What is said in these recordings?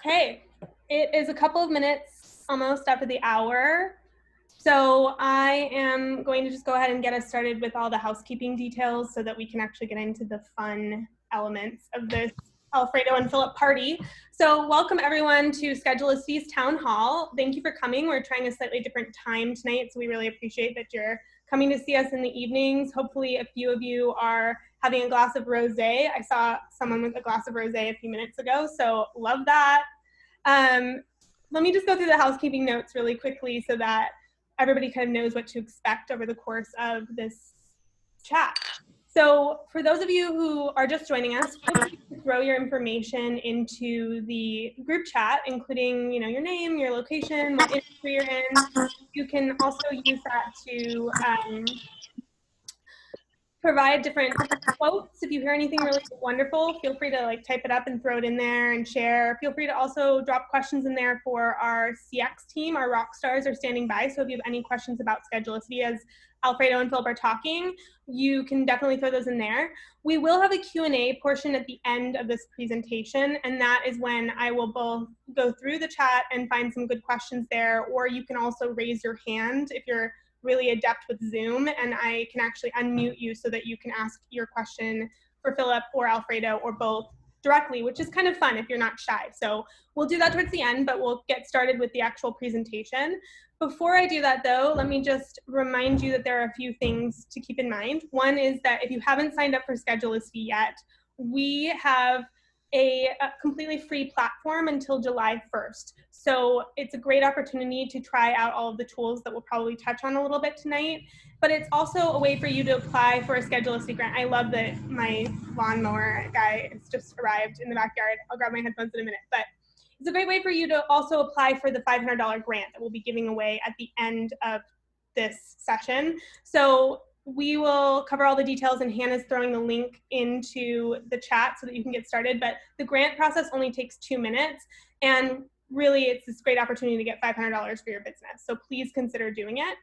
Okay, it is a couple of minutes almost after the hour. So I am going to just go ahead and get us started with all the housekeeping details so that we can actually get into the fun elements of this Alfredo and Philip party. So welcome everyone to Schedulicity's Town Hall. Thank you for coming. We're trying a slightly different time tonight, so we really appreciate that you're coming to see us in the evenings. Hopefully a few of you are having a glass of rosé. I saw someone with a glass of rosé a few minutes ago, so love that. Let me just go through the housekeeping notes really quickly so that everybody kind of knows what to expect over the course of this chat. So for those of you who are just joining us, feel free to throw your information into the group chat, including your name, your location, what industry you're in. You can also use that to provide different quotes. If you hear anything really wonderful, feel free to type it up and throw it in there and share. Feel free to also drop questions in there for our CX team. Our rock stars are standing by, so if you have any questions about Schedulicity as Alfredo and Philip are talking, you can definitely throw those in there. We will have a Q&A portion at the end of this presentation, and that is when I will both go through the chat and find some good questions there, or you can also raise your hand if you're really adept with Zoom, and I can actually unmute you so that you can ask your question for Philip or Alfredo or both directly, which is kind of fun if you're not shy. So we'll do that towards the end, but we'll get started with the actual presentation. Before I do that though, let me just remind you that there are a few things to keep in mind. One is that if you haven't signed up for Schedulicity yet, we have a completely free platform until July 1st. So it's a great opportunity to try out all of the tools that we'll probably touch on a little bit tonight, but it's also a way for you to apply for a Schedulicity grant. I love that my lawnmower guy has just arrived in the backyard. I'll grab my headphones in a minute, but it's a great way for you to also apply for the $500 grant that we'll be giving away at the end of this session. So we will cover all the details, and Hannah's throwing the link into the chat so that you can get started. But the grant process only takes 2 minutes, and really it's this great opportunity to get $500 for your business. So please consider doing it.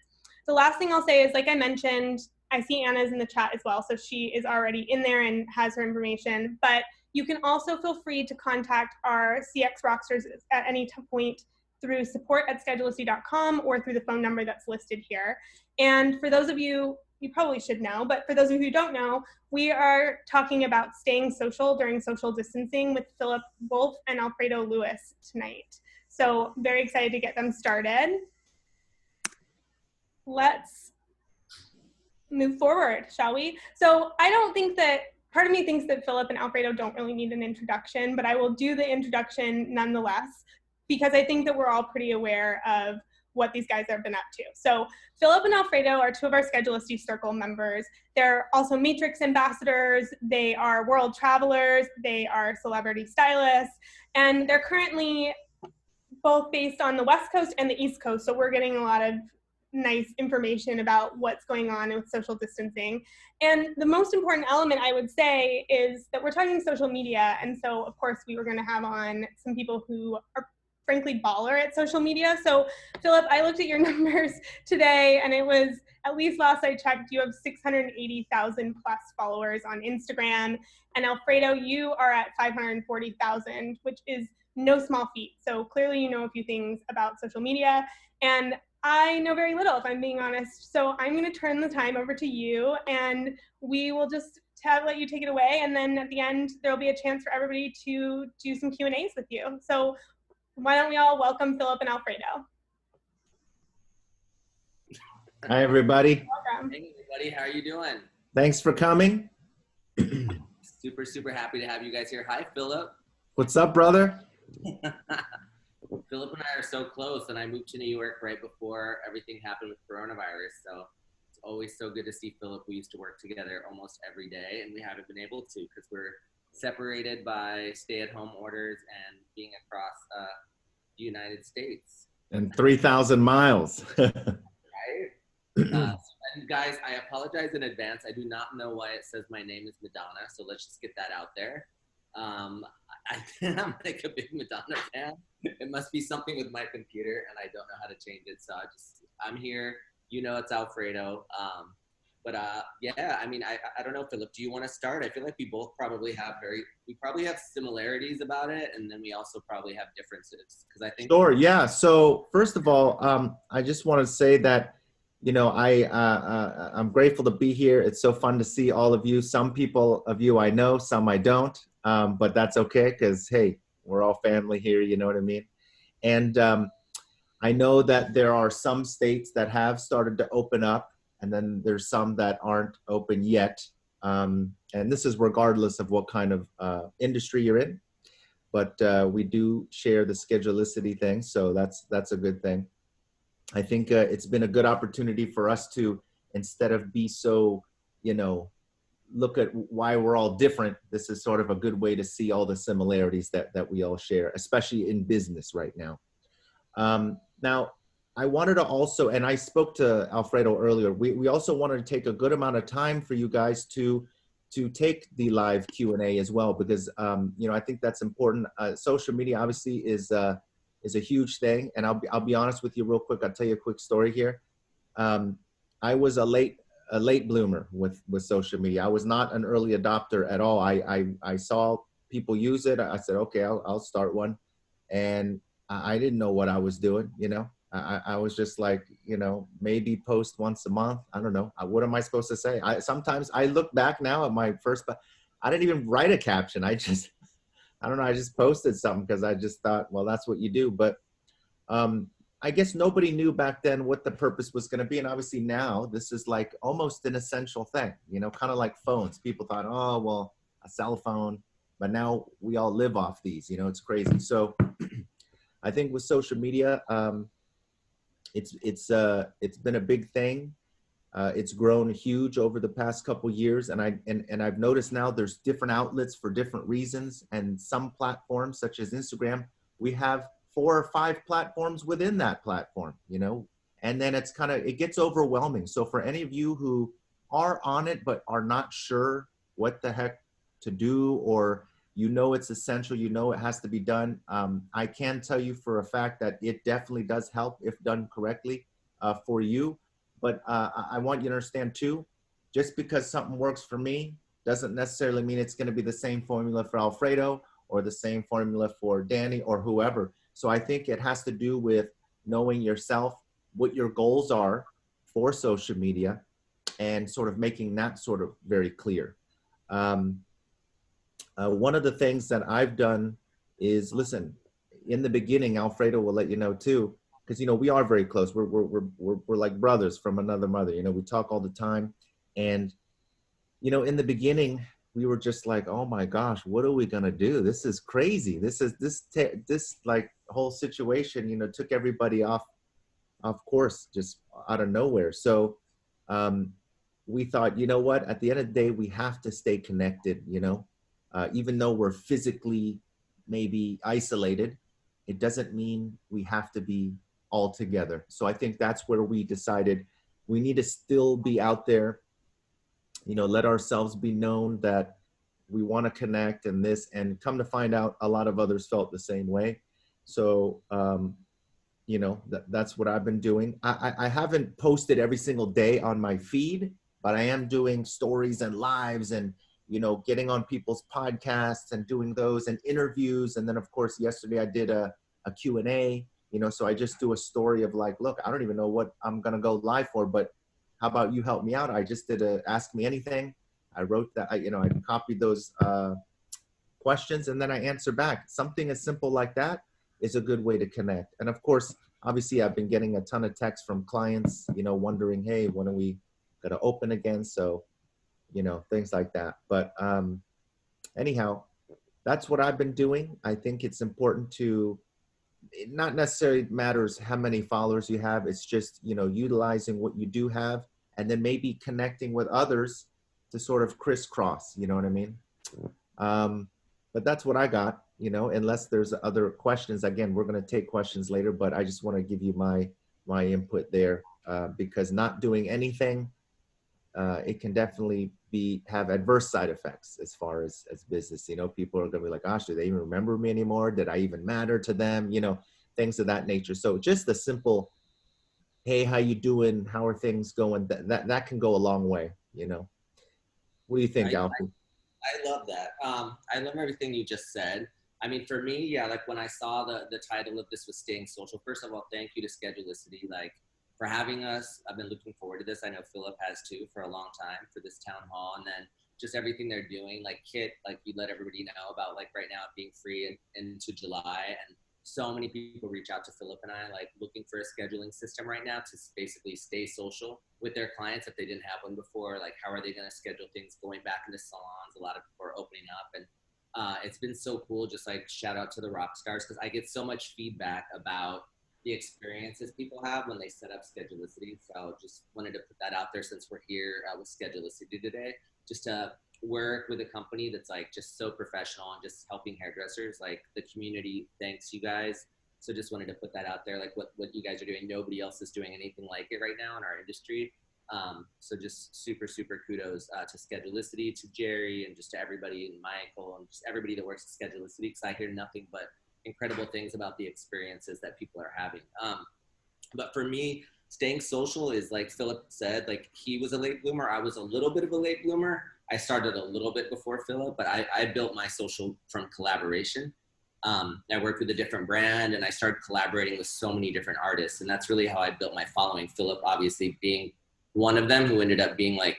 The last thing I'll say is, like I mentioned, I see Anna's in the chat as well, so she is already in there and has her information. But you can also feel free to contact our CX Rockstars at any point through support@schedulicity.com or through the phone number that's listed here. And for those of you, you probably should know, but for those of you who don't know, we are talking about staying social during social distancing with Philip Wolff and Alfredo Lewis tonight. So very excited to get them started. Let's move forward, shall we? So I don't think that, part of me thinks that Philip and Alfredo don't really need an introduction, but I will do the introduction nonetheless, because I think that we're all pretty aware of what these guys have been up to. So Philip and Alfredo are two of our Schedulicity Circle members. They're also Matrix ambassadors, they are world travelers, they are celebrity stylists, and they're currently both based on the West Coast and the East Coast, so we're getting a lot of nice information about what's going on with social distancing. And the most important element, I would say, is that we're talking social media, and so of course we were going to have on some people who are frankly baller at social media. So Philip, I looked at your numbers today, and it was, at least last I checked, you have 680,000 plus followers on Instagram, and Alfredo, you are at 540,000, which is no small feat. So clearly you know a few things about social media, and I know very little, if I'm being honest. So I'm going to turn the time over to you, and we will just let you take it away, and then at the end there'll be a chance for everybody to do some Q&As with you. So why don't we all welcome Philip and Alfredo? Hi, everybody. Welcome. Hey, everybody. How are you doing? Thanks for coming. Super, super happy to have you guys here. Hi, Philip. What's up, brother? Philip and I are so close, and I moved to New York right before everything happened with coronavirus. So it's always so good to see Philip. We used to work together almost every day, and we haven't been able to because we're separated by stay-at-home orders and being across the United States. And 3,000 miles. Right? And guys, I apologize in advance. I do not know why it says my name is Madonna, so let's just get that out there. I'm like a big Madonna fan. It must be something with my computer, and I don't know how to change it. So I'm here. You know, it's Alfredo. But yeah, I mean, I don't know, Philip, do you want to start? I feel like we both probably have similarities about it, and then we also probably have differences, because I think. Sure. Yeah. So first of all, I just want to say that, I'm grateful to be here. It's so fun to see all of you. Some people of you I know, some I don't, but that's okay because hey, we're all family here. You know what I mean? And I know that there are some states that have started to open up, and then there's some that aren't open yet. And this is regardless of what kind of industry you're in. But we do share the Schedulicity thing, so that's a good thing. I think it's been a good opportunity for us to, instead of be so, look at why we're all different. This is sort of a good way to see all the similarities that we all share, especially in business right now. Now, I wanted to also, and I spoke to Alfredo earlier, we also wanted to take a good amount of time for you guys to take the live Q&A as well, because, I think that's important. Social media obviously is a huge thing. And I'll be honest with you real quick. I'll tell you a quick story here. I was a late bloomer with social media. I was not an early adopter at all. I saw people use it. I said, okay, I'll start one. And I didn't know what I was doing, I was just like, maybe post once a month. I don't know. What am I supposed to say? Sometimes I look back now at my first, but I didn't even write a caption. I don't know. I just posted something because I just thought, well, that's what you do. But I guess nobody knew back then what the purpose was going to be. And obviously now this is like almost an essential thing, kind of like phones. People thought, oh, well, a cell phone, but now we all live off these, it's crazy. So I think with social media, it's been a big thing. It's grown huge over the past couple years, and I've noticed now there's different outlets for different reasons. And some platforms, such as Instagram, we have 4 or 5 platforms within that platform, and then it gets overwhelming. So for any of you who are on it but are not sure what the heck to do, or it's essential, it has to be done, I can tell you for a fact that it definitely does help if done correctly for you. But I want you to understand too, just because something works for me doesn't necessarily mean it's going to be the same formula for Alfredo or the same formula for Danny or whoever. So I think it has to do with knowing yourself, what your goals are for social media, and sort of making that sort of very clear. One of the things that I've done is, listen, in the beginning, Alfredo will let you know too, because, we are very close. We're like brothers from another mother. We talk all the time. And, in the beginning, we were just like, oh my gosh, what are we going to do? This is crazy. This like whole situation, took everybody off course, just out of nowhere. So we thought, you know what, at the end of the day, we have to stay connected, even though we're physically maybe isolated, it doesn't mean we have to be all together. So I think that's where we decided we need to still be out there, let ourselves be known that we want to connect and come to find out a lot of others felt the same way. So, that's what I've been doing. I haven't posted every single day on my feed, but I am doing stories and lives and, getting on people's podcasts and doing those and interviews. And then of course, yesterday I did a Q&A, so I just do a story of like, look, I don't even know what I'm going to go live for, but how about you help me out? I just did a Ask Me Anything. I wrote that, I copied those questions and then I answer back. Something as simple like that is a good way to connect. And of course, obviously I've been getting a ton of texts from clients, wondering, hey, when are we going to open again? So, things like that. But anyhow, that's what I've been doing. I think it's important to, it not necessarily matters how many followers you have. It's just, utilizing what you do have and then maybe connecting with others to sort of crisscross, you know what I mean? But that's what I got, unless there's other questions. Again, we're going to take questions later, but I just want to give you my input there, because not doing anything, it can definitely have adverse side effects as far as business. People are going to be like, gosh, do they even remember me anymore? Did I even matter to them? Things of that nature. So just the simple, hey, how you doing? How are things going? That can go a long way, you know. What do you think, Alfie? I love that. I love everything you just said. I mean, for me, yeah, like when I saw the title of this was Staying Social, first of all, thank you to Schedulicity, like for having us. I've been looking forward to this. I know Philip has too for a long time for this town hall, and then just everything they're doing, like Kit, like you let everybody know about like right now being free into July, and so many people reach out to Philip and I like looking for a scheduling system right now to basically stay social with their clients if they didn't have one before. Like, how are they going to schedule things going back into salons? A lot of people are opening up, and it's been so cool. Just like shout out to the rock stars, because I get so much feedback about the experiences people have when they set up Schedulicity. So just wanted to put that out there since we're here with Schedulicity today, just to work with a company that's like just so professional and just helping hairdressers. Like the community thanks you guys. So just wanted to put that out there, like what you guys are doing. Nobody else is doing anything like it right now in our industry. So just super kudos to Schedulicity, to Jerry, and just to everybody, and Michael, and just everybody that works at Schedulicity, because I hear nothing but incredible things about the experiences that people are having. But for me, staying social is like Philip said, like he was a late bloomer. I was a little bit of a late bloomer. I started a little bit before Philip, but I built my social from collaboration. I worked with a different brand, and I started collaborating with so many different artists. And that's really how I built my following. Philip obviously being one of them, who ended up being like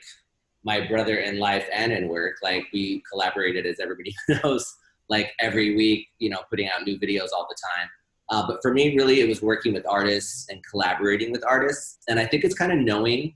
my brother in life and in work. Like we collaborated, as everybody knows, like every week, you know, putting out new videos all the time. But for me, really, it was working with artists and collaborating with artists. And I think it's kind of knowing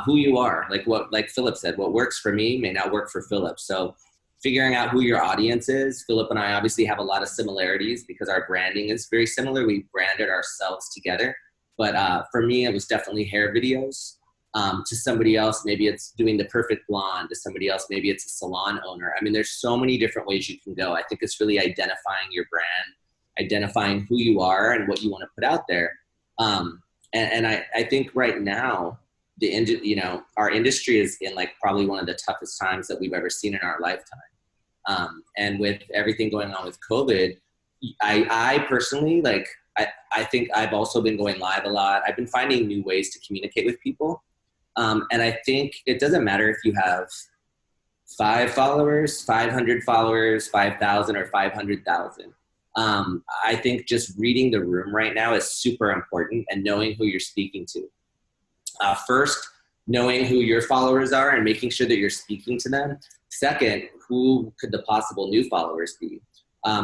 who you are. Like Philip said, what works for me may not work for Philip. So figuring out who your audience is. Philip and I obviously have a lot of similarities because our branding is very similar. We branded ourselves together. But for me, it was definitely hair videos. To somebody else, maybe it's doing the perfect blonde. To somebody else, maybe it's a salon owner. I mean, there's so many different ways you can go. I think it's really identifying your brand, identifying who you are and what you want to put out there. And I think right now, our industry is in like probably one of the toughest times that we've ever seen in our lifetime. And with everything going on with COVID, I personally, like, I think I've also been going live a lot. I've been finding new ways to communicate with people. And I think it doesn't matter if you have 5 followers, 500 followers, 5,000 or 500,000. I think just reading the room right now is super important, and knowing who you're speaking to. First, knowing who your followers are and making sure that you're speaking to them. Second, who could the possible new followers be?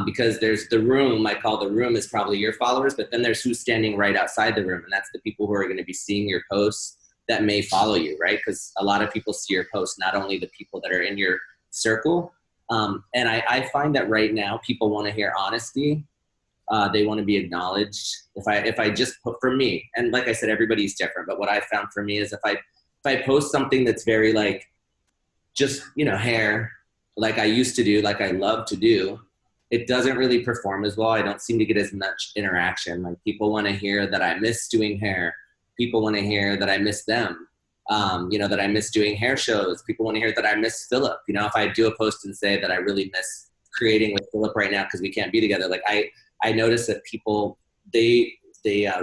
Because there's the room, I call the room is probably your followers, but then there's who's standing right outside the room, and that's the people who are going to be seeing your posts that may follow you, right? Because a lot of people see your posts, not only the people that are in your circle. And I find that right now people want to hear honesty. They want to be acknowledged. If I just put, for me, and like I said, everybody's different, but what I found for me is if I post something that's very like, just, you know, hair, like I used to do, like I love to do, it doesn't really perform as well. I don't seem to get as much interaction. Like people want to hear that I miss doing hair. People want to hear that I miss them. That I miss doing hair shows. People want to hear that I miss Philip. You know, if I do a post and say that I really miss creating with Philip right now because we can't be together, like I notice that people, they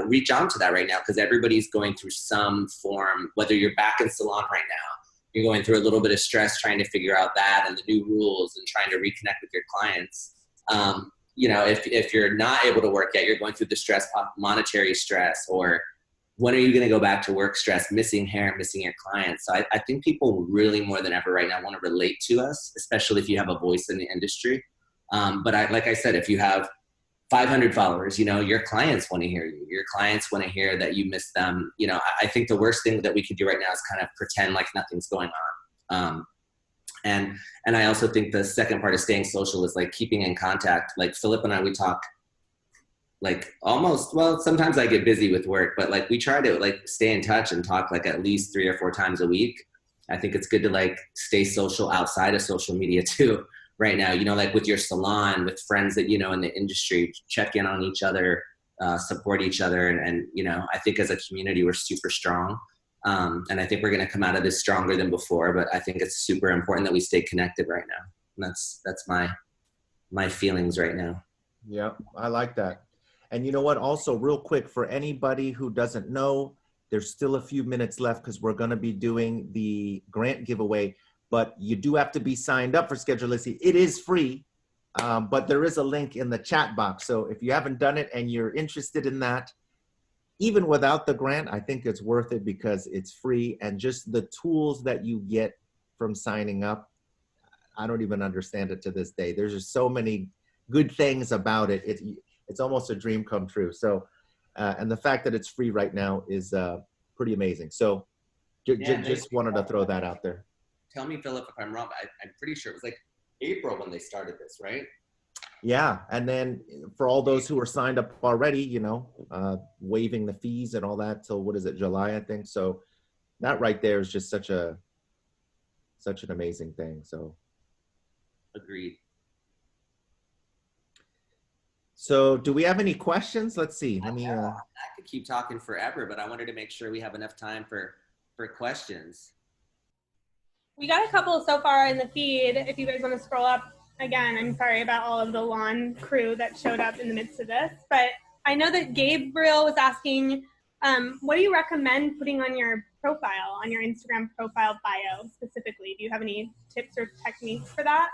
reach on to that right now because everybody's going through some form, whether you're back in salon right now, you're going through a little bit of stress trying to figure out that and the new rules and trying to reconnect with your clients. If you're not able to work yet, you're going through the stress, monetary stress, or when are you going to go back to work stress, missing hair, missing your clients. So I think people really more than ever right now want to relate to us, especially if you have a voice in the industry. Like I said, if you have 500 followers, you know, your clients want to hear you. Your clients want to hear that you miss them. You know, I think the worst thing that we could do right now is kind of pretend like nothing's going on. And I also think the second part of staying social is like keeping in contact. Like Philip and I, we talk like sometimes I get busy with work, but like we try to like stay in touch and talk like at least 3 or 4 times a week. I think it's good to like stay social outside of social media too right now, you know, like with your salon, with friends that, you know, in the industry, check in on each other, support each other. And, you know, I think as a community, we're super strong. And I think we're going to come out of this stronger than before, but I think it's super important that we stay connected right now. And that's my feelings right now. Yeah, I like that. And you know what, also real quick, for anybody who doesn't know, There's still a few minutes left because we're going to be doing the grant giveaway, but you do have to be signed up for Schedulicity. It is free, but there is a link in the chat box. So if you haven't done it and you're interested in that, even without the grant, I think it's worth it because it's free, and just the tools that you get from signing up, I don't even understand it to this day. There's just so many good things about it. It's almost a dream come true. So, and the fact that it's free right now is pretty amazing. So just wanted to throw that out there. Tell me, Philip, if I'm wrong, but I'm pretty sure it was like April when they started this, right? Yeah, and then for all those who are signed up already, you know, waiving the fees and all that till, what is it, July, I think. So that right there is just such an amazing thing. So agreed. So do we have any questions? Let's see. Let me. I could keep talking forever, but I wanted to make sure we have enough time for questions. We got a couple so far in the feed. If you guys want to scroll up again, I'm sorry about all of the lawn crew that showed up in the midst of this, but I know that Gabriel was asking, what do you recommend putting on your profile, on your Instagram profile bio specifically? Do you have any tips or techniques for that?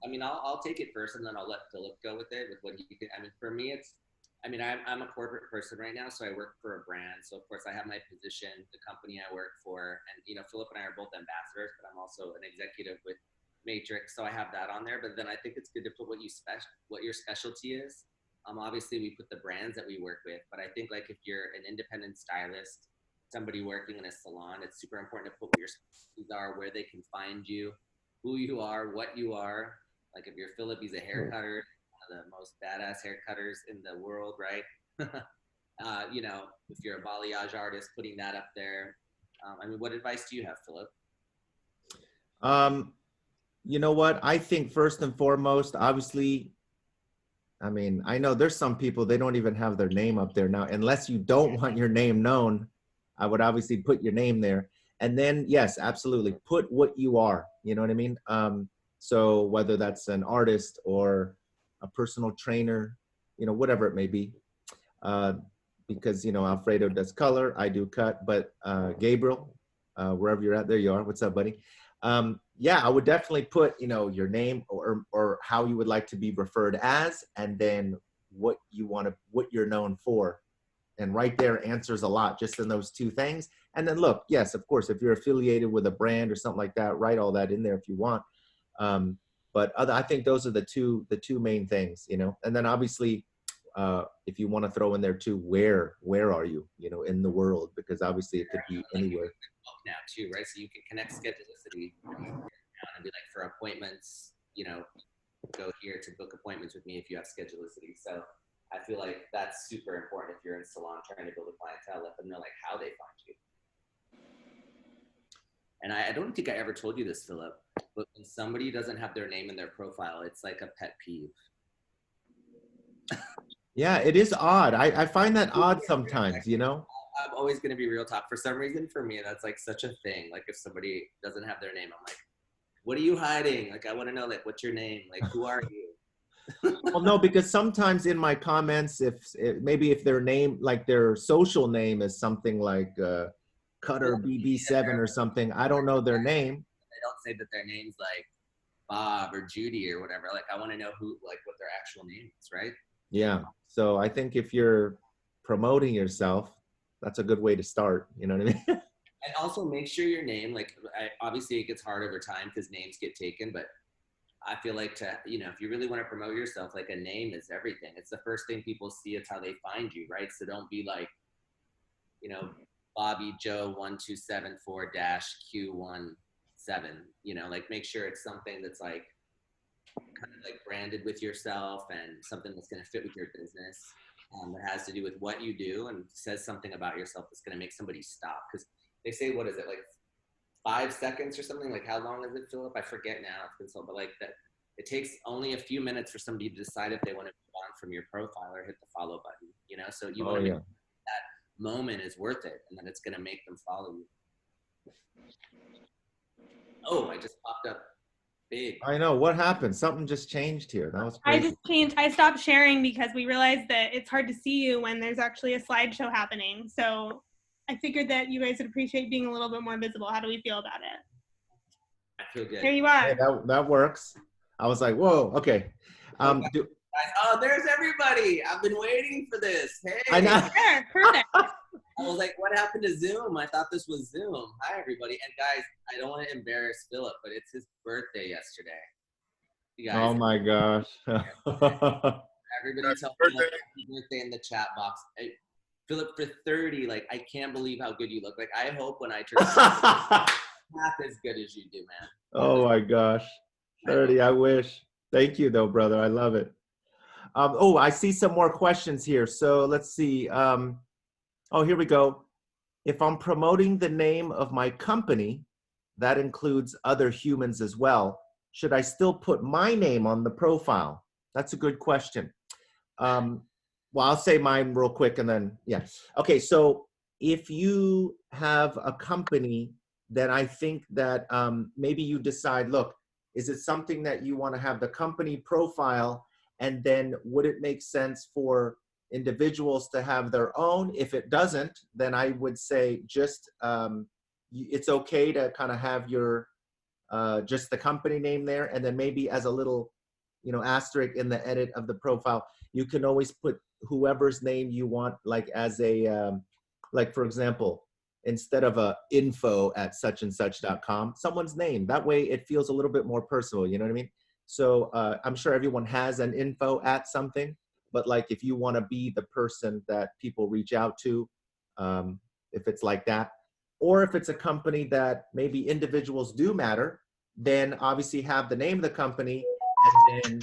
I mean, I'll take it first, and then I'll let Philip go with it, with what he can. I mean, for me, I'm a corporate person right now, so I work for a brand. So of course I have my position, the company I work for, and you know, Philip and I are both ambassadors, but I'm also an executive with Matrix, so I have that on there. But then I think it's good to put what your specialty is. Obviously we put the brands that we work with, but I think like if you're an independent stylist, somebody working in a salon, it's super important to put what your specialties are, where they can find you, who you are, what you are. Like if you're Philip, he's a hair cutter, one of the most badass hair cutters in the world, right? You know, if you're a balayage artist, putting that up there. I mean, what advice do you have, Philip? You know what? I think first and foremost, obviously, I mean, I know there's some people, they don't even have their name up there now. Unless you don't want your name known, I would obviously put your name there. And then, yes, absolutely, put what you are. You know what I mean? So whether that's an artist or a personal trainer, you know, whatever it may be, because, you know, Alfredo does color, I do cut, but Gabriel, wherever you're at, there you are. What's up, buddy? Yeah, I would definitely put, you know, your name or how you would like to be referred as, and then what you're known for. And right there answers a lot just in those two things. And then look, yes, of course, if you're affiliated with a brand or something like that, write all that in there if you want. But I think those are the two main things, you know. And then obviously, if you want to throw in there too, where are you, you know, in the world, because obviously it could be anywhere. Now too, right? So you can connect Schedulicity and be like, for appointments, you know, go here to book appointments with me if you have Schedulicity. So I feel like that's super important if you're in salon trying to build a clientele. Let them know like how they find you. And I don't think I ever told you this, Philip, but when somebody doesn't have their name in their profile, it's like a pet peeve. Yeah, it is odd. I find that odd sometimes, you know? I'm always going to be real talk. For some reason, for me, that's like such a thing. Like if somebody doesn't have their name, I'm like, what are you hiding? Like, I want to know, like, what's your name? Like, who are you? Well, no, because sometimes in my comments, maybe if their name, like their social name is something like Cutter BB7 or something, I don't know their name. They don't say that their name's like Bob or Judy or whatever. Like, I want to know who, like, what their actual name is, right? Yeah. So I think if you're promoting yourself, that's a good way to start. You know what I mean? And also make sure your name, like, obviously it gets hard over time because names get taken, but I feel like you know, if you really want to promote yourself, like a name is everything. It's the first thing people see. It's how they find you, right? So don't be like, you know, Bobby Joe 1274-Q17, you know, like make sure it's something that's like kind of like branded with yourself and something that's going to fit with your business. That has to do with what you do and says something about yourself that's going to make somebody stop. Because they say, what is it, like 5 seconds or something? Like, how long is it, Philip? I forget now. It's been so, but like that, it takes only a few minutes for somebody to decide if they want to move on from your profile or hit the follow button, you know? So you want to make that moment is worth it, and then it's going to make them follow you. Oh, I just popped up big. I know. What happened? Something just changed here. That was crazy. I stopped sharing because we realized that it's hard to see you when there's actually a slideshow happening. So I figured that you guys would appreciate being a little bit more visible. How do we feel about it? I feel good. Here you Hey, are. that works. I was like, whoa, okay. Guys, oh, there's everybody. I've been waiting for this. Hey. I know. Sure, perfect. I was like, what happened to Zoom? I thought this was Zoom. Hi, everybody. And guys, I don't want to embarrass Philip, but it's his birthday yesterday. You guys, Oh my gosh. everybody tell Philip happy birthday in the chat box. Hey, Philip, for 30, like, I can't believe how good you look. Like, I hope when I turn half as good as you do, man. Oh my gosh. 30, I wish. Thank you though, brother. I love it. Oh, I see some more questions here. So let's see. Oh, here we go. If I'm promoting the name of my company, that includes other humans as well. Should I still put my name on the profile? That's a good question. Well, I'll say mine real quick and then, yeah. Okay, so if you have a company, then I think that maybe you decide, look, is it something that you want to have the company profile, and then would it make sense for individuals to have their own? If it doesn't, then I would say just it's okay to kind of have your just the company name there, and then maybe as a little, asterisk in the edit of the profile, you can always put whoever's name you want, like as a like for example, instead of a info@suchandsuch.com, someone's name. That way it feels a little bit more personal, you know what I mean? So I'm sure everyone has an info@ something, but like if you want to be the person that people reach out to, if it's like that, or if it's a company that maybe individuals do matter, then obviously have the name of the company, and then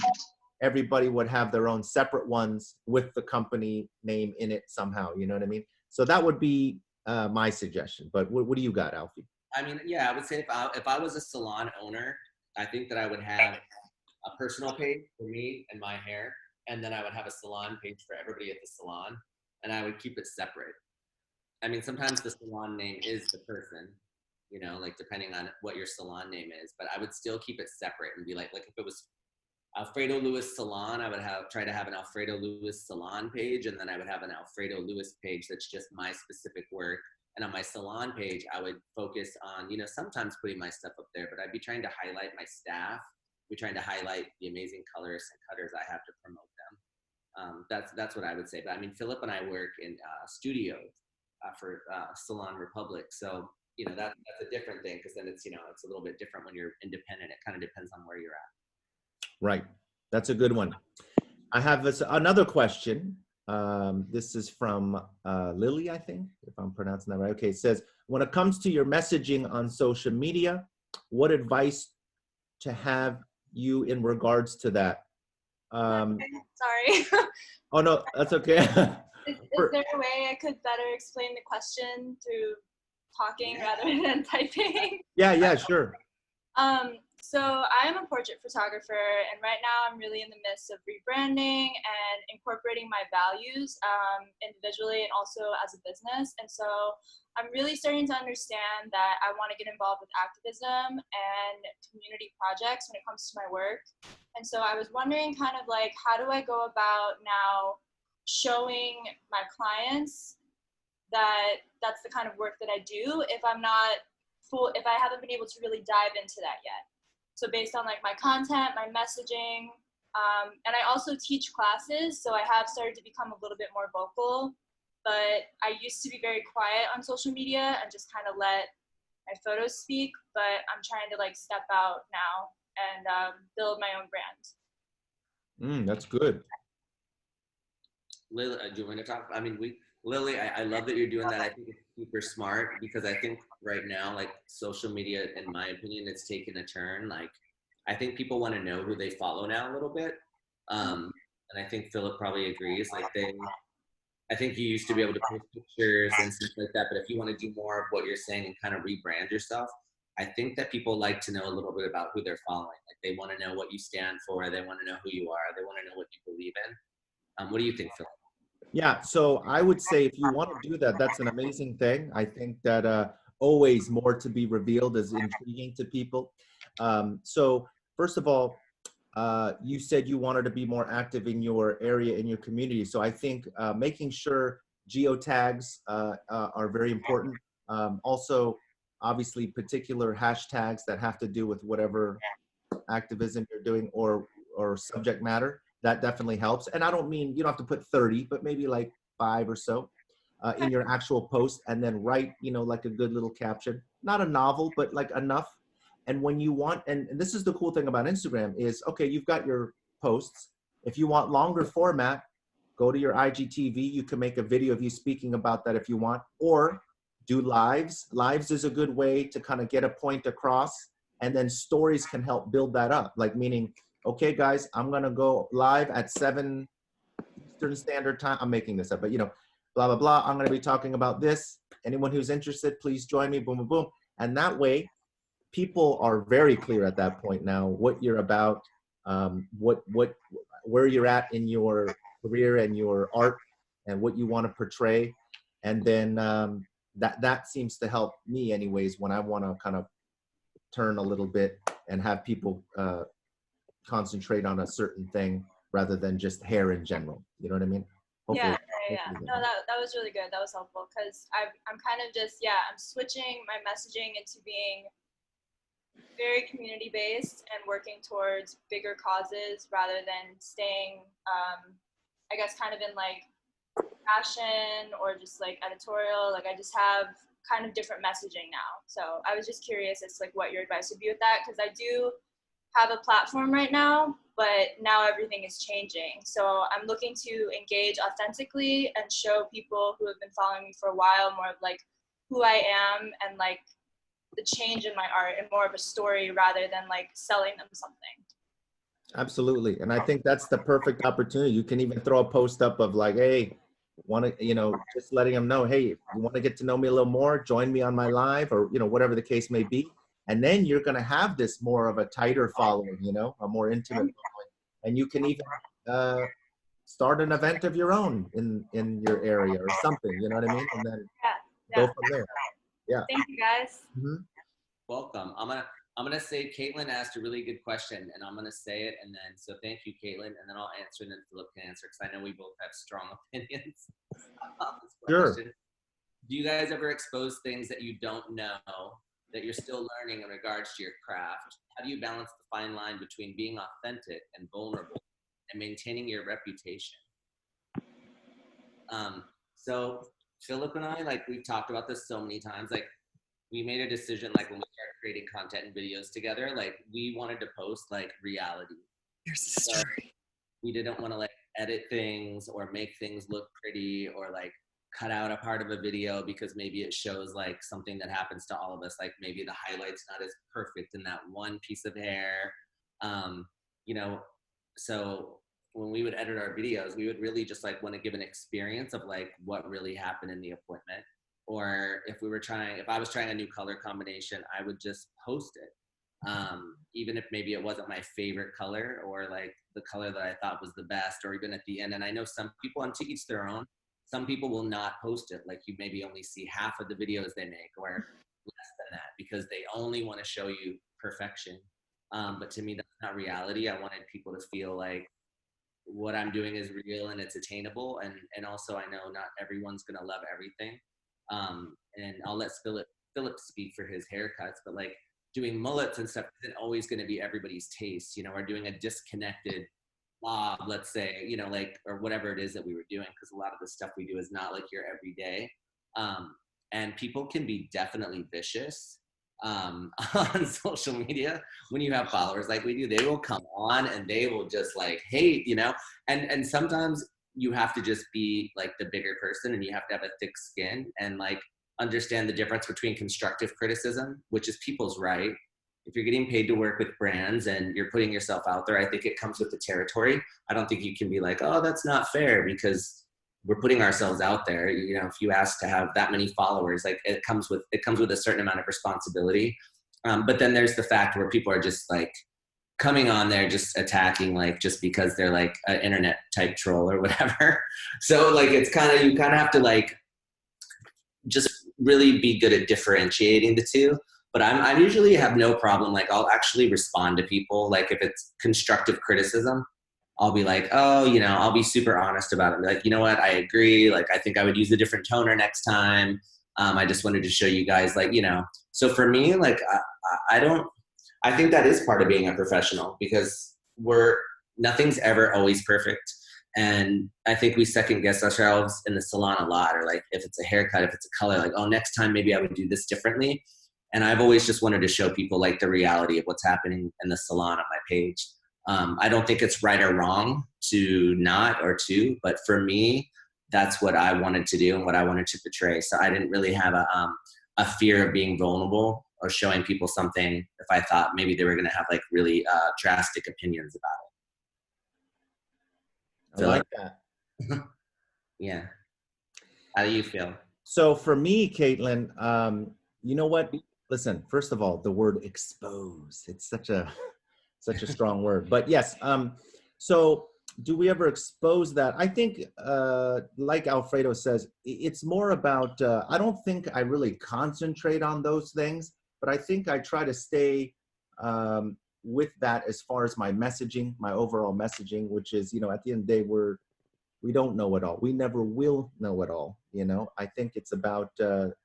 everybody would have their own separate ones with the company name in it somehow, you know what I mean? So that would be my suggestion. But what do you got, Alfie? I mean, yeah, I would say if I was a salon owner, I think that I would have a personal page for me and my hair, and then I would have a salon page for everybody at the salon, and I would keep it separate. I mean, sometimes the salon name is the person, like depending on what your salon name is, but I would still keep it separate and be like if it was Alfredo Lewis Salon, I would try to have an Alfredo Lewis Salon page, and then I would have an Alfredo Lewis page that's just my specific work. And on my salon page, I would focus on, sometimes putting my stuff up there, but I'd be trying to highlight my staff, be trying to highlight the amazing colorists and cutters I have to promote them. That's what I would say. But I mean, Philip and I work in studios for Salon Republic, so that's a different thing, because then it's it's a little bit different when you're independent. It kind of depends on where you're at. Right. That's a good one. I have another question. This is from Lily, I think, if I'm pronouncing that right. Okay, it says, when it comes to your messaging on social media, what advice to have you in regards to that? Sorry. Oh, no, that's okay. Is there a way I could better explain the question through talking rather than typing? Yeah, sure. So I'm a portrait photographer, and right now I'm really in the midst of rebranding and incorporating my values individually and also as a business. And so I'm really starting to understand that I want to get involved with activism and community projects when it comes to my work. And so I was wondering kind of like, how do I go about now showing my clients that that's the kind of work that I do if I haven't been able to really dive into that yet. So based on like my content, my messaging, and I also teach classes, so I have started to become a little bit more vocal, but I used to be very quiet on social media and just kind of let my photos speak, but I'm trying to like step out now and build my own brand. That's good. Lily, do you want to talk? I mean, Lily, I love that you're doing that. I think it's super smart, because I think right now, like social media, in my opinion, it's taken a turn. Like, I think people want to know who they follow now a little bit. And I think Philip probably agrees. Like I think you used to be able to post pictures and stuff like that, but if you want to do more of what you're saying and kind of rebrand yourself, I think that people like to know a little bit about who they're following. Like they want to know what you stand for. They want to know who you are. They want to know what you believe in. What do you think, Philip? Yeah, so I would say if you want to do that, that's an amazing thing. I think that always more to be revealed is intriguing to people. So first of all, you said you wanted to be more active in your area, in your community. So I think making sure geotags are very important. Also, obviously, particular hashtags that have to do with whatever activism you're doing or subject matter, that definitely helps. And I don't mean you don't have to put 30, but maybe like 5 or so in your actual post, and then write, you know, like a good little caption, not a novel, but like enough. And when you want, and this is the cool thing about Instagram is, okay, you've got your posts. If you want longer format, go to your IGTV. You can make a video of you speaking about that if you want, or do lives. Lives is a good way to kind of get a point across, and then stories can help build that up. Like meaning, okay, guys, I'm gonna go live at 7 Eastern Standard Time. I'm making this up, but you know, blah, blah, blah. I'm gonna be talking about this. Anyone who's interested, please join me, boom, boom, boom. And that way, people are very clear at that point now what you're about, where you're at in your career and your art and what you want to portray. And then that seems to help me anyways when I want to kind of turn a little bit and have people concentrate on a certain thing rather than just hair in general. You know what I mean? Hopefully, yeah. No, that was really good. That was helpful because I'm kind of just, I'm switching my messaging into being very community based and working towards bigger causes rather than staying, I guess, kind of in like fashion or just like editorial. Like I just have kind of different messaging now. So I was just curious as to like what your advice would be with that, because I do have a platform right now, but now everything is changing. So I'm looking to engage authentically and show people who have been following me for a while more of like who I am and like the change in my art and more of a story rather than like selling them something. Absolutely. And I think that's the perfect opportunity. You can even throw a post up of like, hey, want to, you know, just letting them know, hey, if you want to get to know me a little more, join me on my live, or, you know, whatever the case may be. And then you're going to have this more of a tighter following, you know, a more intimate following. And you can even start an event of your own in your area or something, you know what I mean? And then go from there. Yeah. Thank you, guys. Mm-hmm. Welcome. I'm gonna say Caitlin asked a really good question, and I'm gonna say it, and then so thank you, Caitlin, and then I'll answer, and then Philip can answer because I know we both have strong opinions about this question. Sure. Do you guys ever expose things that you don't know that you're still learning in regards to your craft? How do you balance the fine line between being authentic and vulnerable and maintaining your reputation? So Philip and I, like, we've talked about this so many times. Like, we made a decision, like, when we started creating content and videos together, like, we wanted to post, like, reality. Here's the story. We didn't want to, like, edit things or make things look pretty or, like, cut out a part of a video because maybe it shows, like, something that happens to all of us. Like, maybe the highlight's not as perfect in that one piece of hair. You know, so when we would edit our videos, we would really just like want to give an experience of like what really happened in the appointment. Or if I was trying a new color combination, I would just post it. Even if maybe it wasn't my favorite color or like the color that I thought was the best, or even at the end. And I know some people, and to each their own, some people will not post it. Like you maybe only see half of the videos they make or less than that because they only want to show you perfection. But to me, that's not reality. I wanted people to feel like what I'm doing is real and it's attainable. And also I know not everyone's going to love everything. And I'll let Philip speak for his haircuts, but like doing mullets and stuff isn't always going to be everybody's taste, you know, or doing a disconnected bob, let's say, you know, like, or whatever it is that we were doing. Cause a lot of the stuff we do is not like your everyday. And people can be definitely vicious. On social media when you have followers like we do. They will come on and they will just like hate, you know, and sometimes you have to just be like the bigger person and you have to have a thick skin and like understand the difference between constructive criticism, which is people's right. If you're getting paid to work with brands and you're putting yourself out there, I think it comes with the territory. I don't think you can be like, oh, that's not fair, because we're putting ourselves out there. You know, if you ask to have that many followers, like it comes with a certain amount of responsibility. But then there's the fact where people are just like coming on there, just attacking, like just because they're like an internet type troll or whatever. So like, it's you kind of have to like, just really be good at differentiating the two. But I usually have no problem. Like I'll actually respond to people. Like if it's constructive criticism, I'll be like, oh, you know, I'll be super honest about it. Like, you know what, I agree. Like, I think I would use a different toner next time. I just wanted to show you guys, like, you know. So for me, like, I think that is part of being a professional, because nothing's ever always perfect. And I think we second guess ourselves in the salon a lot, or like if it's a haircut, if it's a color, like, oh, next time maybe I would do this differently. And I've always just wanted to show people like the reality of what's happening in the salon on my page. I don't think it's right or wrong to not or to, but for me, that's what I wanted to do and what I wanted to portray. So I didn't really have a fear of being vulnerable or showing people something if I thought maybe they were going to have like really drastic opinions about it. I like that. Yeah. How do you feel? So for me, Caitlin, you know what? Listen, first of all, the word expose, it's such a strong word, but yes. So do we ever expose that? I think, like Alfredo says, it's more about, I don't think I really concentrate on those things, but I think I try to stay with that as far as my messaging, my overall messaging, which is, you know, at the end of the day, we don't know it all. We never will know it all. You know, I think it's about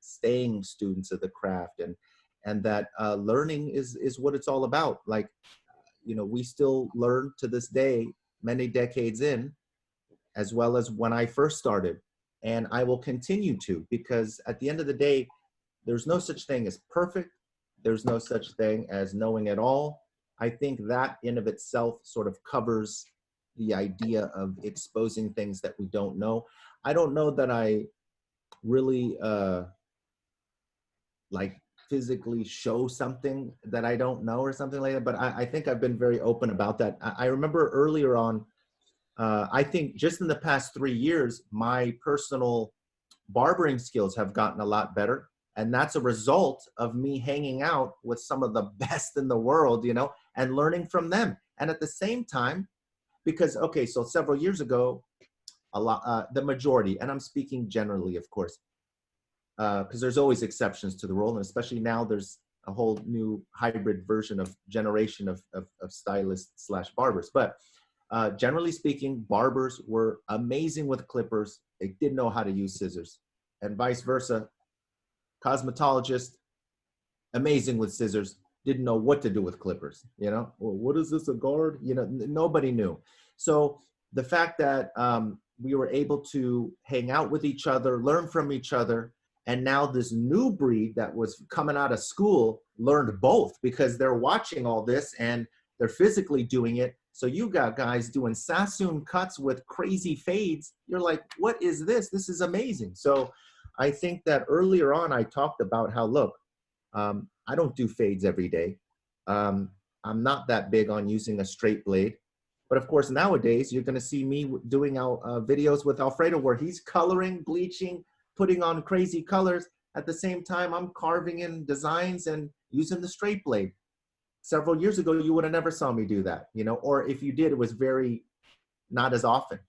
staying students of the craft, and that learning is what it's all about. Like, you know, we still learn to this day, many decades in, as well as when I first started. And I will continue to, because at the end of the day, there's no such thing as perfect. There's no such thing as knowing it all. I think that in of itself sort of covers the idea of exposing things that we don't know. I don't know that I really like physically show something that I don't know or something like that, but I think I've been very open about that. I remember earlier on, I think just in the past 3 years, my personal barbering skills have gotten a lot better. And that's a result of me hanging out with some of the best in the world, you know, and learning from them. And at the same time, because, okay, so several years ago, the majority, and I'm speaking generally, of course, because there's always exceptions to the rule, and especially now there's a whole new hybrid version of generation of stylists / barbers. But generally speaking, barbers were amazing with clippers. They didn't know how to use scissors, and vice versa. Cosmetologist, amazing with scissors, didn't know what to do with clippers. You know, well, what is this, a guard? You know, nobody knew. So the fact that we were able to hang out with each other, learn from each other, and now this new breed that was coming out of school learned both, because they're watching all this and they're physically doing it. So you got guys doing Sassoon cuts with crazy fades. You're like, what is this? This is amazing. So I think that earlier on, I talked about how, look, I don't do fades every day. I'm not that big on using a straight blade. But of course, nowadays, you're going to see me doing videos with Alfredo where he's coloring, bleaching, putting on crazy colors. At the same time, I'm carving in designs and using the straight blade. Several years ago, you would have never saw me do that, you know, or if you did, it was very not as often.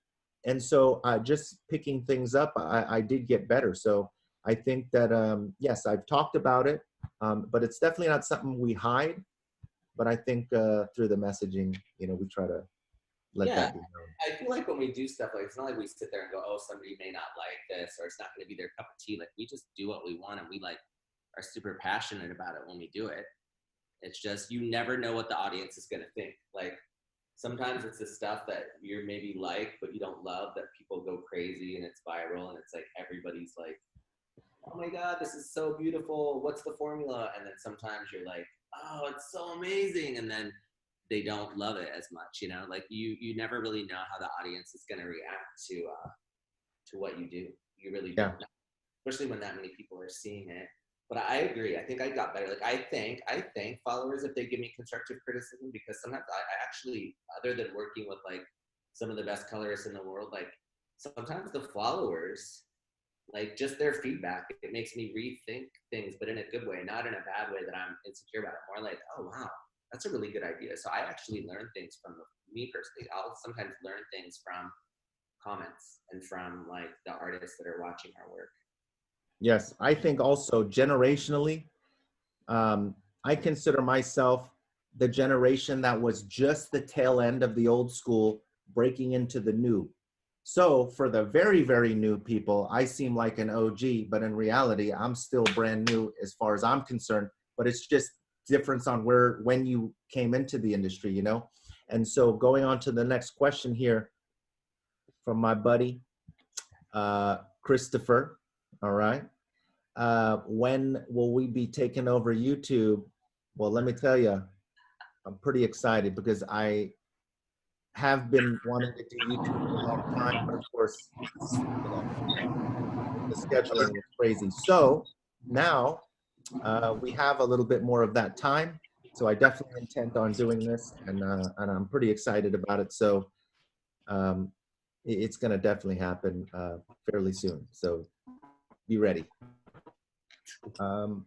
And so just picking things up, I did get better. So I think that, yes, I've talked about it, but it's definitely not something we hide. But I think through the messaging, you know, we try to let that be known. I feel like when we do stuff, like, it's not like we sit there and go, oh, somebody may not like this, or it's not going to be their cup of tea. Like, we just do what we want, and we like are super passionate about it when we do it. It's just, you never know what the audience is going to think. Like, sometimes it's the stuff that you're maybe like, but you don't love, that people go crazy and it's viral, and it's like everybody's like, oh my God, this is so beautiful. What's the formula? And then sometimes you're like, oh, it's so amazing. And then they don't love it as much, you know, like you never really know how the audience is going to react to what you do. You really don't know, especially when that many people are seeing it. But I agree. I think I got better. Like, I thank followers if they give me constructive criticism, because sometimes I actually, other than working with like some of the best colorists in the world, like sometimes the followers, like just their feedback, it makes me rethink things, but in a good way, not in a bad way that I'm insecure about it. More like, oh wow, that's a really good idea. So I actually learn things from me personally. I'll sometimes learn things from comments and from like the artists that are watching our work. Yes, I think also generationally, I consider myself the generation that was just the tail end of the old school breaking into the new. So for the very, very new people, I seem like an OG, but in reality, I'm still brand new as far as I'm concerned, but it's just difference on when you came into the industry, you know? And so going on to the next question here from my buddy, Christopher, all right. When will we be taking over YouTube? Well, let me tell you, I'm pretty excited because I have been wanting to do YouTube for a long time, but of course, you know, the scheduling is crazy. So now we have a little bit more of that time. So I definitely intend on doing this, and I'm pretty excited about it. So it's going to definitely happen fairly soon. So be ready.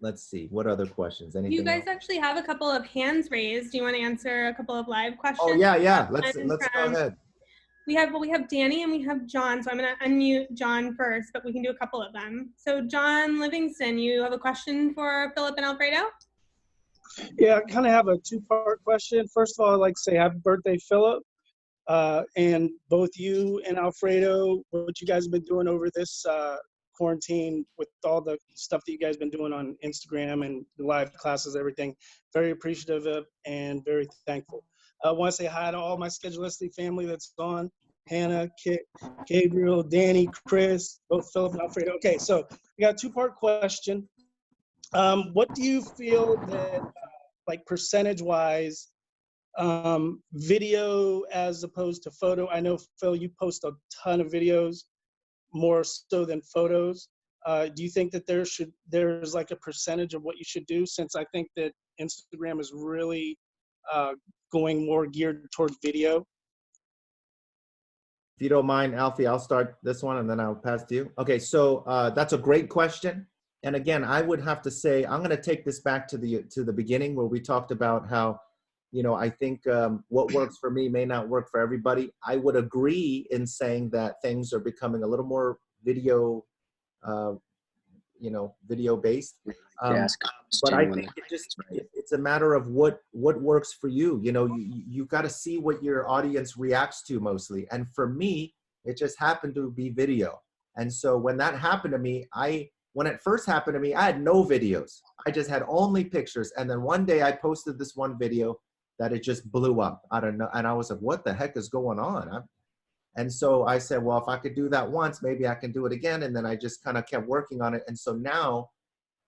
Let's see. What other questions? Anything You guys else? actually have a couple of hands raised. Do you want to answer a couple of live questions? Oh yeah. Let's go ahead. We have Danny and we have John. So I'm going to unmute John first, but we can do a couple of them. So John Livingston, you have a question for Philip and Alfredo? Yeah, I kind of have a two-part question. First of all, I'd like to say happy birthday, Philip. And both you and Alfredo, what you guys have been doing over this quarantine with all the stuff that you guys have been doing on Instagram and the live classes, everything, very appreciative of and very thankful. I want to say hi to all my Schedulicity family that's on, Hannah, Kit, Gabriel, Danny, Chris, both Philip and Alfredo. Okay, so we got a two-part question. What do you feel that, like percentage-wise, video as opposed to photo? I know, Phil, you post a ton of videos, more so than photos. Do you think that there's like a percentage of what you should do, since I think that Instagram is really going more geared toward video? If you don't mind, Alfie, I'll start this one and then I'll pass to you. Okay, so that's a great question. And again, I would have to say, I'm going to take this back to the beginning where we talked about how, you know, I think what works for me may not work for everybody. I would agree in saying that things are becoming a little more video, video based. But I think it's a matter of what works for you. You know, you got to see what your audience reacts to mostly. And for me, it just happened to be video. And so when that happened to me, when it first happened to me, I had no videos. I just had only pictures. And then one day I posted this one video that it just blew up. I don't know. And I was like, what the heck is going on? And so I said, well, if I could do that once, maybe I can do it again. And then I just kind of kept working on it. And so now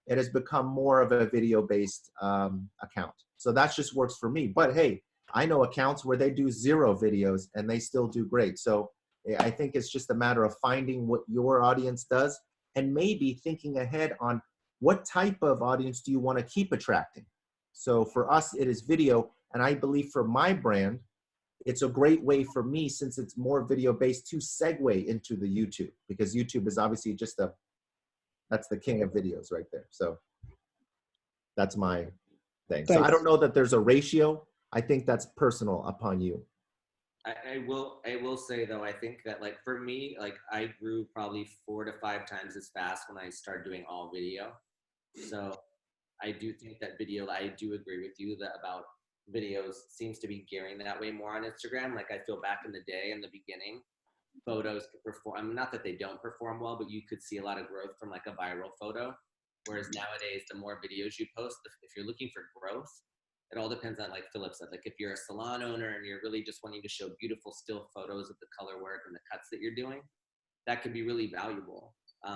it has become more of a video-based account. So that just works for me. But hey, I know accounts where they do 0 videos and they still do great. So I think it's just a matter of finding what your audience does and maybe thinking ahead on what type of audience do you want to keep attracting. So for us, it is video. And I believe for my brand, it's a great way for me, since it's more video-based, to segue into the YouTube, because YouTube is obviously just that's the king of videos right there. So that's my thing. Thanks. So I don't know that there's a ratio. I think that's personal upon you. I will say though, I think that like for me, like I grew probably 4 to 5 times as fast when I started doing all video. So I do think that video, I do agree with you that about videos seems to be gearing that way more on Instagram. Like I feel back in the day, in the beginning, photos could perform, I mean, not that they don't perform well, but you could see a lot of growth from like a viral photo. Whereas nowadays, the more videos you post, if you're looking for growth, it all depends on, like Philip said, like if you're a salon owner and you're really just wanting to show beautiful still photos of the color work and the cuts that you're doing, that could be really valuable.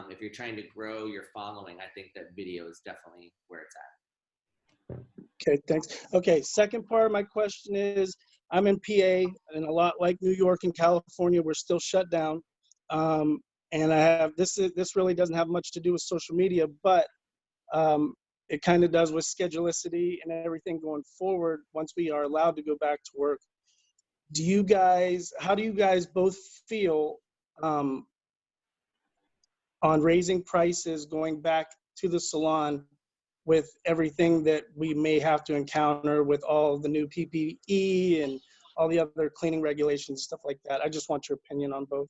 If you're trying to grow your following, I think that video is definitely where it's at. Okay, thanks. Okay, second part of my question is, I'm in PA, and a lot like New York and California, we're still shut down. And I have this really doesn't have much to do with social media, but it kind of does with Schedulicity and everything going forward once we are allowed to go back to work. How do you guys both feel on raising prices going back to the salon with everything that we may have to encounter with all the new PPE and all the other cleaning regulations, stuff like that? I just want your opinion on both.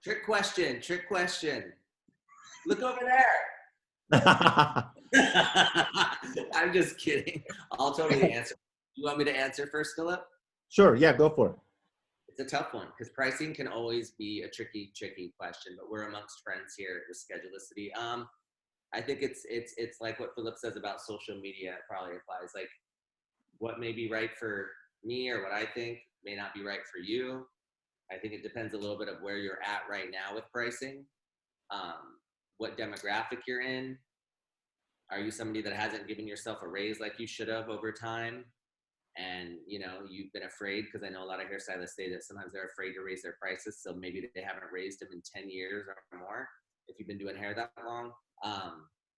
Trick question. Look over there. I'm just kidding. I'll totally answer. You want me to answer first, Philip? Sure, yeah, go for it. It's a tough one because pricing can always be a tricky question, but we're amongst friends here with Schedulicity. I think it's like what Philip says about social media. It probably applies. Like, what may be right for me or what I think may not be right for you. I think it depends a little bit of where you're at right now with pricing, what demographic you're in. Are you somebody that hasn't given yourself a raise like you should have over time? And, you know, you've been afraid, because I know a lot of hairstylists say that sometimes they're afraid to raise their prices. So maybe they haven't raised them in 10 years or more, if you've been doing hair that long.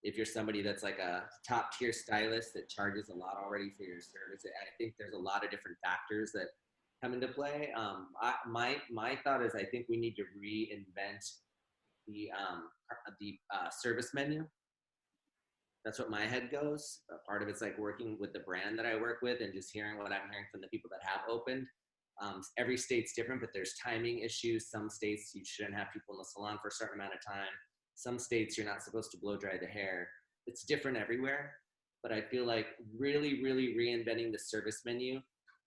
If you're somebody that's like a top tier stylist that charges a lot already for your service, I think there's a lot of different factors that come into play. My thought is I think we need to reinvent the service menu. That's what my head goes. Part of it's like working with the brand that I work with and just hearing what I'm hearing from the people that have opened. Every state's different, but there's timing issues. Some states you shouldn't have people in the salon for a certain amount of time. Some states you're not supposed to blow dry the hair. It's different everywhere, but I feel like really, really reinventing the service menu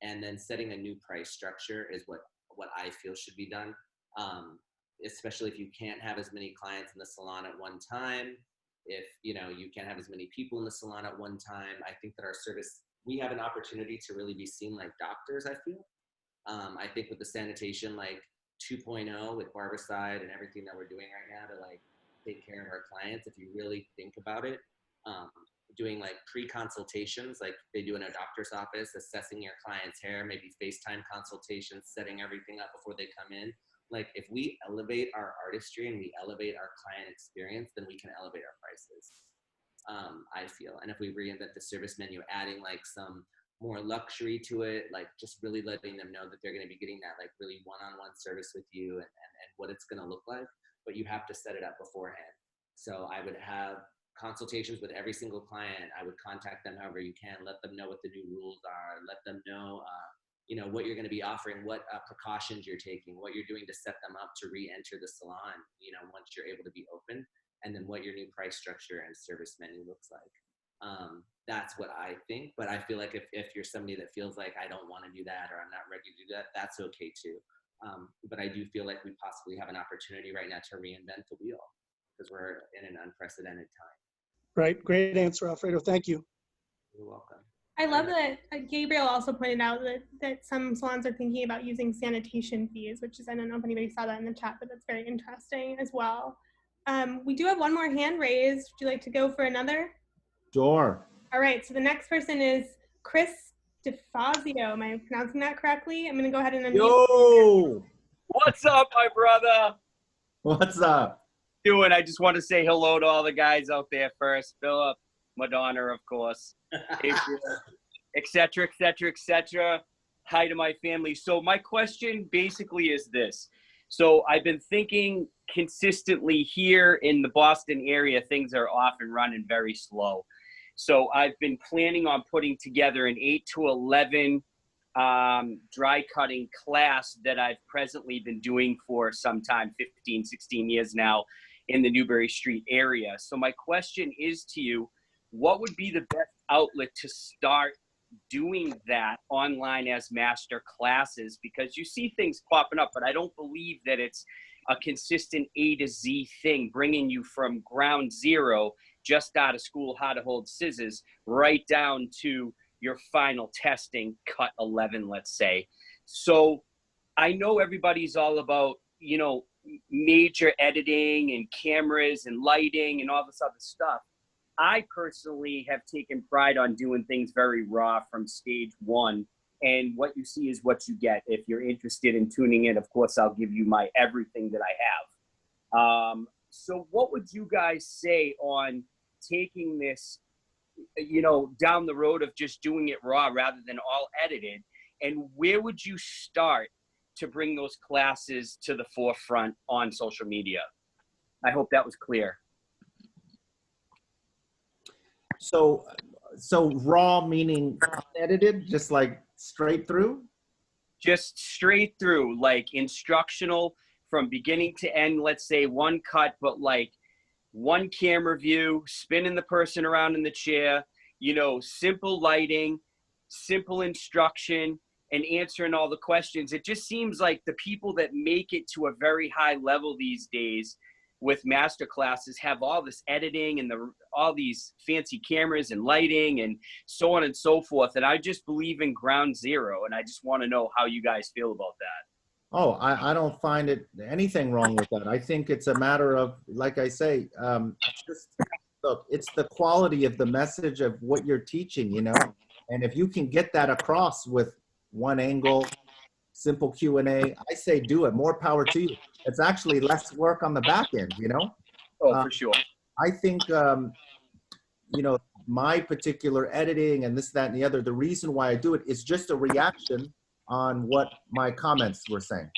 and then setting a new price structure is what I feel should be done. Especially if you can't have as many clients in the salon at one time. If you can't have as many people in the salon at one time, I think that our service, we have an opportunity to really be seen like doctors, I feel. I think with the sanitation like 2.0 with Barbicide and everything that we're doing right now to like take care of our clients, if you really think about it, doing like pre-consultations like they do in a doctor's office, assessing your client's hair, maybe FaceTime consultations, setting everything up before they come in. Like if we elevate our artistry and we elevate our client experience, then we can elevate our prices, I feel. And if we reinvent the service menu, adding like some more luxury to it, like just really letting them know that they're going to be getting that like really one-on-one service with you and what it's going to look like, but you have to set it up beforehand. So I would have consultations with every single client. I would contact them however you can, let them know what the new rules are, let them know what you're going to be offering, what precautions you're taking, what you're doing to set them up to re-enter the salon, once you're able to be open, and then what your new price structure and service menu looks like. That's what I think, but I feel like if you're somebody that feels like I don't want to do that or I'm not ready to do that, that's okay too. But I do feel like we possibly have an opportunity right now to reinvent the wheel because we're in an unprecedented time. Right. Great answer, Alfredo. Thank you. You're welcome. I love that Gabriel also pointed out that some salons are thinking about using sanitation fees, which is, I don't know if anybody saw that in the chat, but that's very interesting as well. We do have one more hand raised. Would you like to go for another? Sure. All right, so the next person is Chris DeFazio. Am I pronouncing that correctly? I'm going to go ahead and unmute. Yo! What's up, my brother? What's up? I just want to say hello to all the guys out there first. Philip, Madonna, of course, et cetera, et cetera, et cetera. Hi to my family. So my question basically is this. So I've been thinking consistently here in the Boston area, things are off and running very slow. So I've been planning on putting together an 8 to 11 dry cutting class that I've presently been doing for some time, 15, 16 years now in the Newbury Street area. So my question is to you, what would be the best outlet to start doing that online as master classes? Because you see things popping up, but I don't believe that it's a consistent A to Z thing, bringing you from ground zero, just out of school, how to hold scissors, right down to your final testing, cut 11, let's say. So I know everybody's all about, major editing and cameras and lighting and all this other stuff. I personally have taken pride on doing things very raw from stage one. And what you see is what you get. If you're interested in tuning in, of course, I'll give you my everything that I have. So what would you guys say on taking this, down the road of just doing it raw rather than all edited? And where would you start to bring those classes to the forefront on social media? I hope that was clear. So raw meaning unedited, just like straight through? Just straight through, like instructional from beginning to end, let's say one cut, but like one camera view, spinning the person around in the chair, simple lighting, simple instruction, and answering all the questions. It just seems like the people that make it to a very high level these days with master classes have all this editing and all these fancy cameras and lighting and so on and so forth. And I just believe in ground zero. And I just want to know how you guys feel about that. Oh, I don't find it anything wrong with that. I think it's a matter of, like I say, just look, it's the quality of the message of what you're teaching, you know? And if you can get that across with one angle, simple Q&A, I say do it. More power to you. It's actually less work on the back end, you know? Oh, for sure. I think, you know, my particular editing and this, that, and the other, the reason why I do it is just a reaction on what my comments were saying.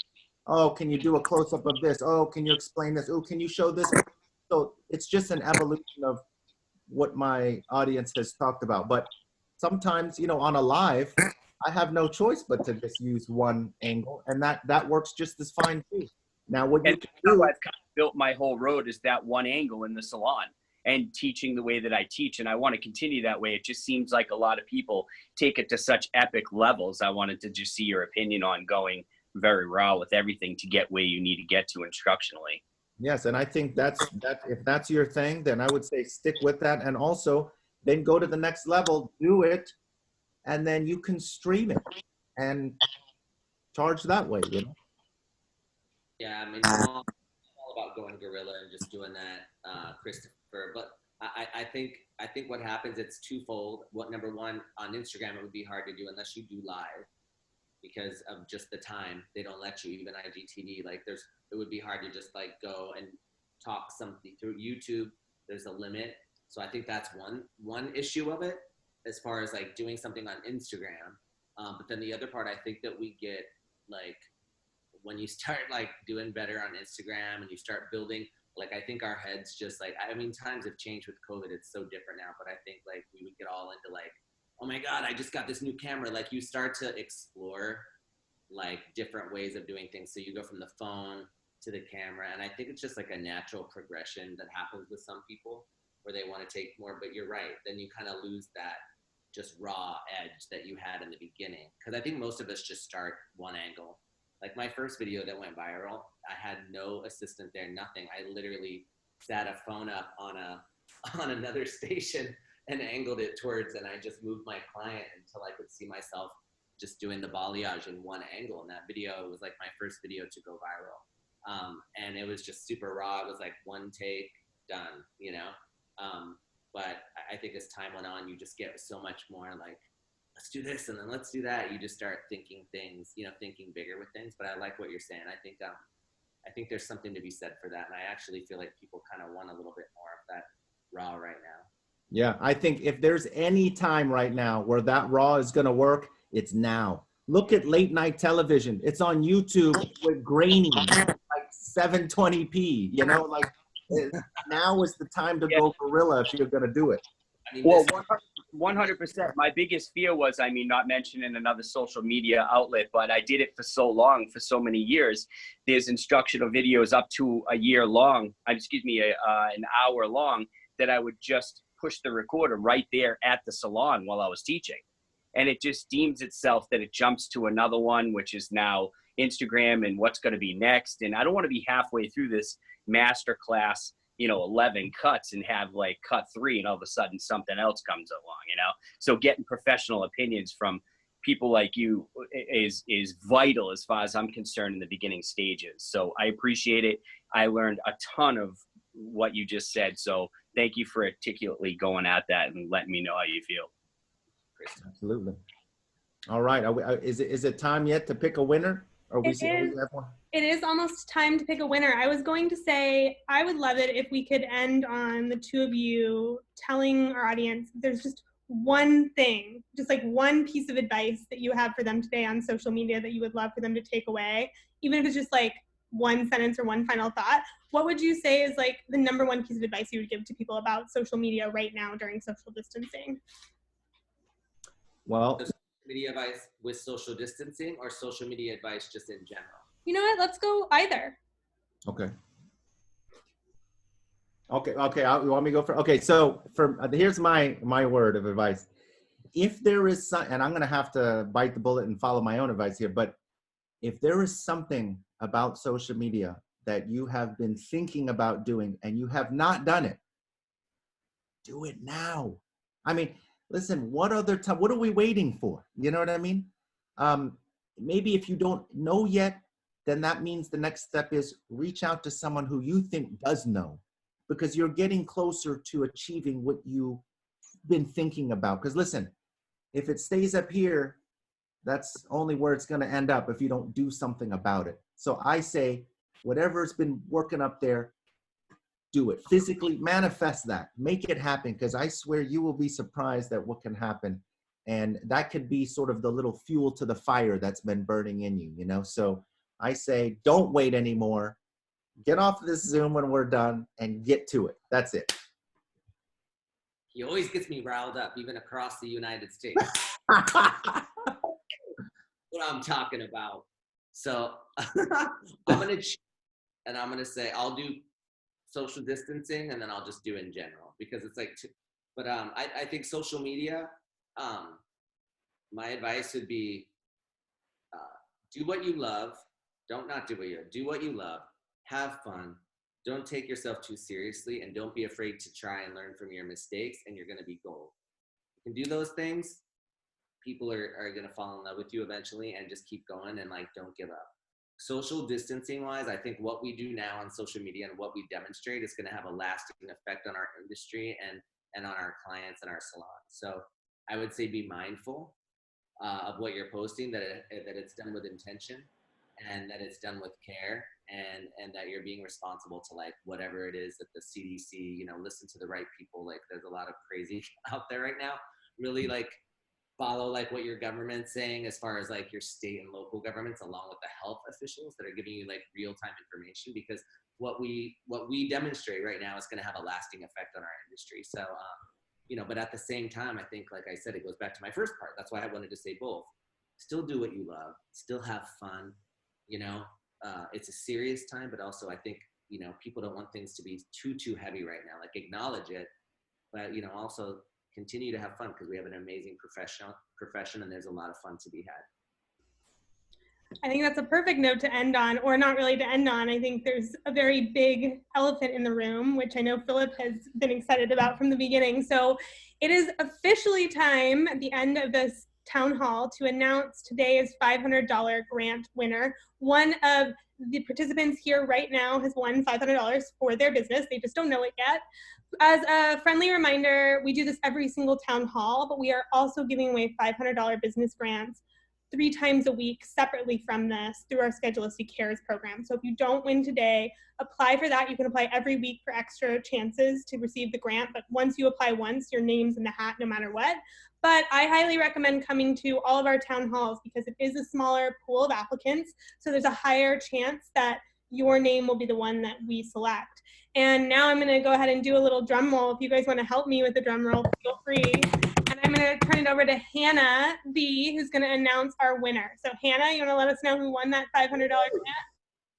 Oh, can you do a close-up of this? Oh, can you explain this? Oh, can you show this? So it's just an evolution of what my audience has talked about. But sometimes, you know, on a live, I have no choice but to just use one angle, and that works just as fine too. Now, what you can do, I've kind of built my whole road is that one angle in the salon and teaching the way that I teach, and I want to continue that way. It just seems like a lot of people take it to such epic levels. I wanted to just see your opinion on going very raw with everything to get where you need to get to instructionally. yes, and I think that if that's your thing, then I would say stick with that, and also then go to the next level, do it, and then you can stream it and charge that way, you know? Yeah, I mean, I'm all about going guerrilla and just doing that, Christopher. But I think what happens, it's twofold. Number one, on Instagram, it would be hard to do unless you do live because of just the time. They don't let you, even IGTV. Like it would be hard to just like go and talk something through YouTube. There's a limit. So I think that's one issue of it as far as like doing something on Instagram. But then the other part, I think that we get like, when you start like doing better on Instagram and you start building, like, I think our heads just like, I mean, times have changed with COVID. It's so different now, but I think like we would get all into like, oh my God, I just got this new camera. Like you start to explore like different ways of doing things. So you go from the phone to the camera. And I think it's just like a natural progression that happens with some people where they want to take more, but you're right. Then you kind of lose that just raw edge that you had in the beginning. Cause I think most of us just start one angle. Like my first video that went viral, I had no assistant there, nothing. I literally sat a phone up on another station and angled it towards, and I just moved my client until I could see myself just doing the balayage in one angle. And that video was like my first video to go viral. And it was just super raw. It was like one take, done, you know? But I think as time went on, you just get so much more like, let's do this and then let's do that. You just start thinking things, you know, thinking bigger with things. But I like what you're saying. I think there's something to be said for that. And I actually feel like people kind of want a little bit more of that raw right now. Yeah, I think if there's any time right now where that raw is going to work, it's now. Look at late night television. It's on YouTube with grainy, like 720p, you know, like now is the time to go guerrilla if you're going to do it. I mean, Well, 100%. My biggest fear was, I mean, not mentioning another social media outlet, but I did it for so long, for so many years. There's instructional videos up to a year long, an hour long, that I would just push the recorder right there at the salon while I was teaching. And it just deems itself that it jumps to another one, which is now Instagram and what's going to be next. And I don't want to be halfway through this master class, 11 cuts and have like cut 3 and all of a sudden something else comes along, So getting professional opinions from people like you is vital as far as I'm concerned in the beginning stages. So I appreciate it. I learned a ton of what you just said. So thank you for articulately going at that and letting me know how you feel. Absolutely. All right. Is it time yet to pick a winner? It is almost time to pick a winner. I was going to say, I would love it if we could end on the two of you telling our audience there's just one thing, just like one piece of advice that you have for them today on social media that you would love for them to take away, even if it's just like one sentence or one final thought. What would you say is like the number one piece of advice you would give to people about social media right now during social distancing? Well, social media advice with social distancing or social media advice just in general? You know what? Let's go either. Okay. You want me to go for? Okay, so here's my word of advice. if there is some, and I'm going to have to bite the bullet and follow my own advice here, but if there is something about social media that you have been thinking about doing and you have not done it, do it now. I mean, listen, what other time, what are we waiting for? You know what I mean? Maybe if you don't know yet, then that means the next step is reach out to someone who you think does know, because you're getting closer to achieving what you've been thinking about. Because listen, if it stays up here, that's only where it's going to end up if you don't do something about it. So I say, whatever's been working up there, do it. Physically manifest that, make it happen, because I swear you will be surprised at what can happen. And that could be sort of the little fuel to the fire that's been burning in you, you know? So I say, don't wait anymore. Get off this Zoom when we're done and get to it. That's it. He always gets me riled up, even across the United States. What I'm talking about. So I'm going to, and I'm going to say, I'll do social distancing, and then I'll just do in general, because it's like, but I think social media, my advice would be, do what you love. Don't not do what you love. Do what you love. Have fun. Don't take yourself too seriously, and don't be afraid to try and learn from your mistakes, and you're going to be gold. You can do those things. People are going to fall in love with you eventually, and just keep going, and like, don't give up. Social distancing wise, I think what we do now on social media and what we demonstrate is going to have a lasting effect on our industry and on our clients and our salons. So I would say be mindful of what you're posting, that it's done with intention, and that it's done with care, and that you're being responsible to like whatever it is that the CDC, you know, listen to the right people. Like, there's a lot of crazy out there right now. Really like follow like what your government's saying as far as like your state and local governments, along with the health officials that are giving you like real-time information, because what we demonstrate right now is going to have a lasting effect on our industry. So you know, but at the same time, I think, like I said, it goes back to my first part. That's why I wanted to say both. Still do what you love, still have fun. You know, it's a serious time, but also I think, you know, people don't want things to be too heavy right now. Like, acknowledge it, but, you know, also continue to have fun, because we have an amazing profession, and there's a lot of fun to be had. I think that's a perfect note to end on, or not really to end on. I think there's a very big elephant in the room, which I know Philip has been excited about from the beginning. So it is officially time at the end of this town hall to announce today's $500 grant winner. One of the participants here right now has won $500 for their business. They just don't know it yet. As a friendly reminder, we do this every single town hall, but we are also giving away $500 business grants 3 times a week separately from this through our Schedulicity Cares program. So if you don't win today, apply for that. You can apply every week for extra chances to receive the grant, but once you apply once, your name's in the hat no matter what. But I highly recommend coming to all of our town halls, because it is a smaller pool of applicants, so there's a higher chance that your name will be the one that we select. And now I'm gonna go ahead and do a little drum roll. If you guys wanna help me with the drum roll, feel free. And I'm gonna turn it over to Hannah B, who's gonna announce our winner. So Hannah, you wanna let us know who won that $500 grant?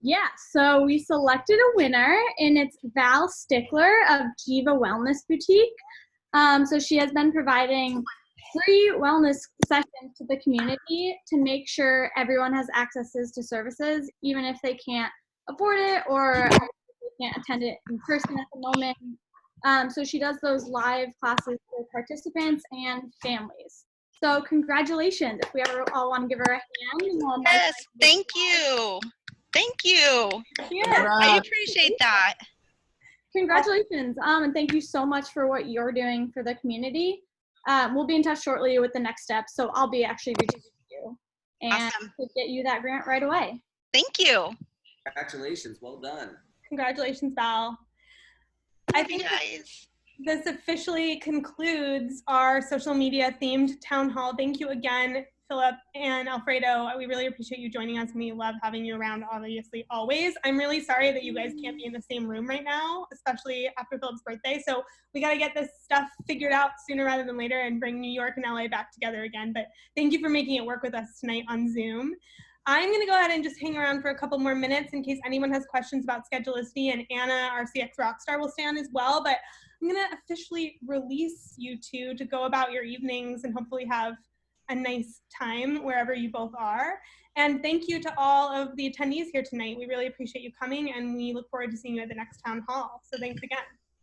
Yeah, so we selected a winner, and it's Val Stickler of Jiva Wellness Boutique. So she has been providing free wellness sessions to the community to make sure everyone has accesses to services, even if they can't afford it or they can't attend it in person at the moment. So she does those live classes for participants and families. So congratulations. If we ever all want to give her a hand. Yes, thank you. Thank you. Yeah. I appreciate that. Congratulations. And thank you so much for what you're doing for the community. We'll be in touch shortly with the next steps. So I'll be actually reaching out to you and to get you that grant right away. Thank you. Congratulations. Well done. Congratulations, Val. I think this officially concludes our social media themed town hall. Thank you again, Philip and Alfredo. We really appreciate you joining us. We love having you around, obviously, always. I'm really sorry that you guys can't be in the same room right now, especially after Philip's birthday. So we got to get this stuff figured out sooner rather than later and bring New York and LA back together again. But thank you for making it work with us tonight on Zoom. I'm going to go ahead and just hang around for a couple more minutes in case anyone has questions about Schedulicity, and Anna, our CX Rockstar, will stay on as well. But I'm going to officially release you two to go about your evenings and hopefully have a nice time wherever you both are. And thank you to all of the attendees here tonight. We really appreciate you coming, and we look forward to seeing you at the next town hall. So thanks again.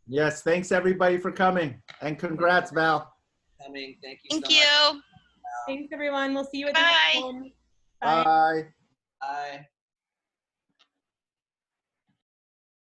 Yes, thanks everybody for coming, and congrats, Val. Coming. Thank you Thank so much. you. Thanks, everyone. We'll see you at the Bye. next one. Bye. Bye.